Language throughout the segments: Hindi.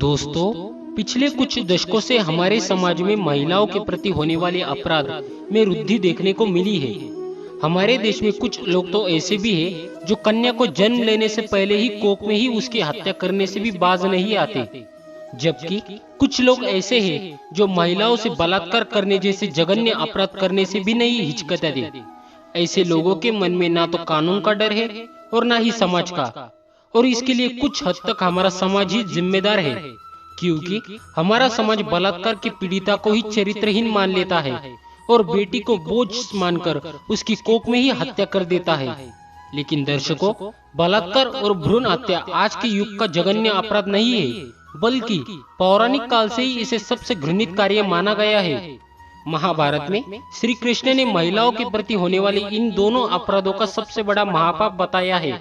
दोस्तों, पिछले कुछ दशकों से हमारे समाज में महिलाओं के प्रति होने वाले अपराध में वृद्धि देखने को मिली है। हमारे देश में कुछ लोग तो ऐसे भी हैं जो कन्या को जन्म लेने से पहले ही कोख में ही उसकी हत्या करने से भी बाज नहीं आते, जबकि कुछ लोग ऐसे हैं जो महिलाओं से बलात्कार करने जैसे जघन्य अपराध करने से भी नहीं हिचकते। ऐसे लोगों के मन में ना तो कानून का डर है और ना ही समाज का, और इसके लिए कुछ हद तक हमारा समाज ही जिम्मेदार है, क्योंकि हमारा समाज बलात्कार की पीड़िता को ही चरित्रहीन मान लेता है और बेटी को बोझ मानकर उसकी कोख में ही हत्या कर देता है। लेकिन दर्शकों, बलात्कार और भ्रूण हत्या आज के युग का जघन्य अपराध नहीं है, बल्कि पौराणिक काल से ही इसे सबसे घृणित कार्य माना गया है। महाभारत में श्री कृष्ण ने महिलाओं के प्रति होने वाले इन दोनों अपराधों का सबसे बड़ा महापाप बताया है,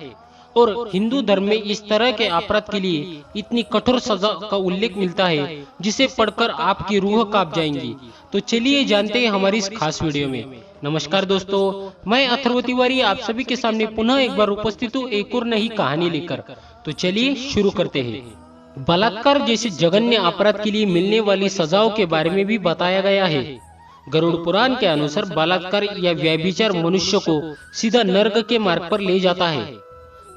और हिंदू धर्म में इस तरह के अपराध के लिए इतनी कठोर सजा का उल्लेख मिलता है जिसे पढ़कर आपकी रूह कांप जाएंगी। तो चलिए जानते हैं हमारी इस खास वीडियो में। नमस्कार दोस्तों, मैं अथर्व तिवारी आप सभी के सामने पुनः एक बार उपस्थित हूँ एक और नई कहानी लेकर। तो चलिए शुरू करते हैं। बलात्कार जैसे जघन्य अपराध के लिए मिलने वाली सजाओं के बारे में भी बताया गया है। गरुड़ पुराण के अनुसार बलात्कार या व्यभिचार मनुष्य को सीधा नरक के मार्ग पर ले जाता है।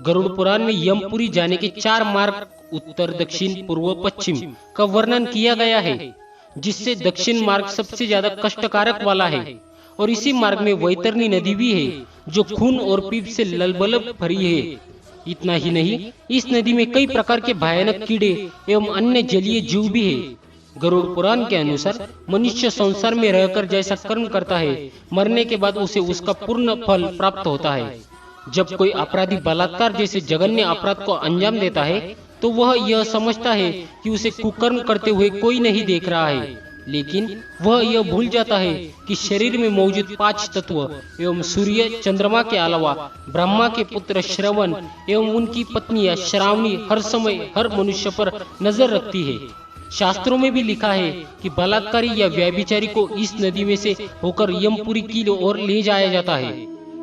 गरुड़ पुराण में यमपुरी जाने के 4 मार्ग उत्तर, दक्षिण, पूर्व, पश्चिम का वर्णन किया गया है, जिससे दक्षिण मार्ग सबसे ज्यादा कष्टकारक वाला है, और इसी मार्ग में वैतरणी नदी भी है जो खून और पीप से ललबलब भरी है। इतना ही नहीं, इस नदी में कई प्रकार के भयानक कीड़े एवं अन्य जलीय जीव भी है। गरुड़ पुराण के अनुसार मनुष्य संसार में रहकर जैसा कर्म करता है, मरने के बाद उसे उसका पूर्ण फल प्राप्त होता है। जब कोई अपराधी बलात्कार जैसे जघन्य अपराध को अंजाम देता है तो वह यह समझता है कि उसे कुकर्म करते हुए कोई नहीं देख रहा है, लेकिन वह यह भूल जाता है कि शरीर में मौजूद 5 तत्व एवं सूर्य, चंद्रमा के अलावा ब्रह्मा के पुत्र श्रवण एवं उनकी पत्नी श्रावणी हर समय हर मनुष्य पर नजर रखती है। शास्त्रों में भी लिखा है कि बलात्कारी या व्यभिचारी को इस नदी में से होकर यमपुरी की ओर ले जाया जाता है।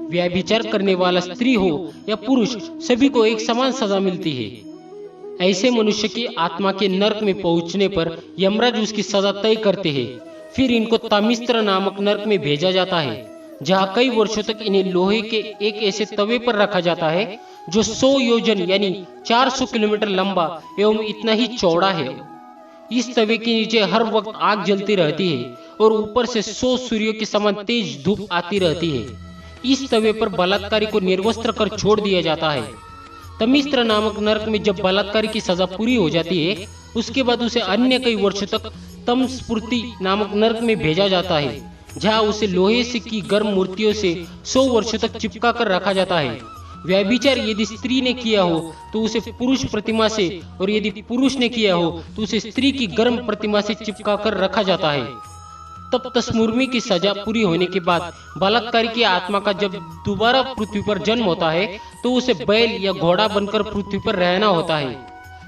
व्यभिचार करने वाला स्त्री हो या पुरुष, सभी को एक समान सजा मिलती है। ऐसे मनुष्य की आत्मा के नरक में पहुंचने पर यमराज उसकी सजा तय करते हैं। फिर इनको तामिस्त्र नामक नरक में भेजा जाता है, जहाँ कई वर्षों तक इन्हें लोहे के एक ऐसे तवे पर रखा जाता है जो 100 योजन यानी 400 किलोमीटर लंबा एवं इतना ही चौड़ा है। इस तवे के नीचे हर वक्त आग जलती रहती है और ऊपर से 100 सूर्यों के समान तेज धूप आती रहती है। इस तवे पर बलात्कारी को निर्वस्त्र कर छोड़ दिया जाता है। तमिस्त्र नामक नरक में जब बलात्कारी की सजा पूरी हो जाती है, उसके बाद उसे अन्य कई वर्षों तक तमस्फूर्ति नामक नरक में भेजा जाता है, जहाँ उसे लोहे से की गर्म मूर्तियों से 100 वर्षों तक चिपका कर रखा जाता है। व्यभिचार यदि स्त्री ने किया हो तो उसे पुरुष प्रतिमा से, और यदि पुरुष ने किया हो तो उसे स्त्री की गर्म प्रतिमा से चिपका कर रखा जाता है। तब तस्मुर्मी की सजा पूरी होने के बाद बलात्कारी की आत्मा का जब दोबारा पृथ्वी पर जन्म होता है तो उसे बैल या घोड़ा बनकर पृथ्वी पर रहना होता है।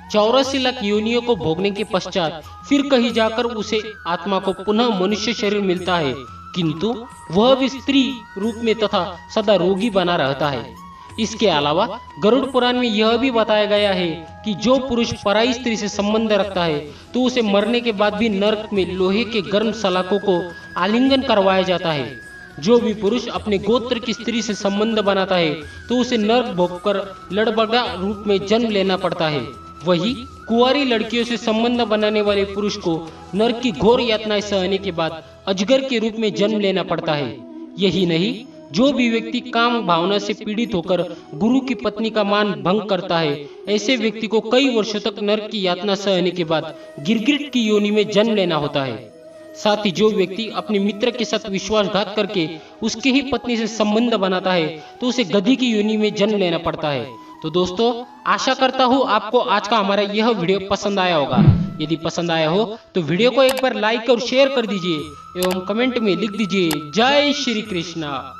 84 लाख योनियों को भोगने के पश्चात फिर कहीं जाकर उसे आत्मा को पुनः मनुष्य शरीर मिलता है, किंतु वह भी स्त्री रूप में तथा सदा रोगी बना रहता है। इसके अलावा गरुड़ पुराण में यह भी बताया गया है कि जो पुरुष पराई स्त्री से संबंध रखता है तो उसे मरने के बाद भी नरक में लोहे के गर्म सलाखों को आलिंगन करवाया जाता है। जो भी पुरुष अपने गोत्र की स्त्री से संबंध बनाता है तो उसे नरक भोगकर लड़बड़ा रूप में जन्म लेना पड़ता है। वही कुंवारी लड़कियों से संबंध बनाने वाले पुरुष को नरक की घोर यातनाएं सहने के बाद अजगर के रूप में जन्म लेना पड़ता है। यही नहीं, जो भी व्यक्ति काम भावना से पीड़ित होकर गुरु की पत्नी का मान भंग करता है, ऐसे व्यक्ति को कई वर्षों तक नरक की यातना सहने के बाद गिरगिट की योनि में जन्म लेना होता है। साथ ही जो व्यक्ति अपने मित्र के साथ विश्वासघात करके उसके ही पत्नी से संबंध बनाता है तो उसे गधी की योनि में जन्म लेना पड़ता है। तो दोस्तों, आशा करता हूँ आपको आज का हमारा यह वीडियो पसंद आया होगा। यदि पसंद आया हो तो वीडियो को एक बार लाइक और शेयर कर दीजिए एवं कमेंट में लिख दीजिए जय श्री कृष्णा।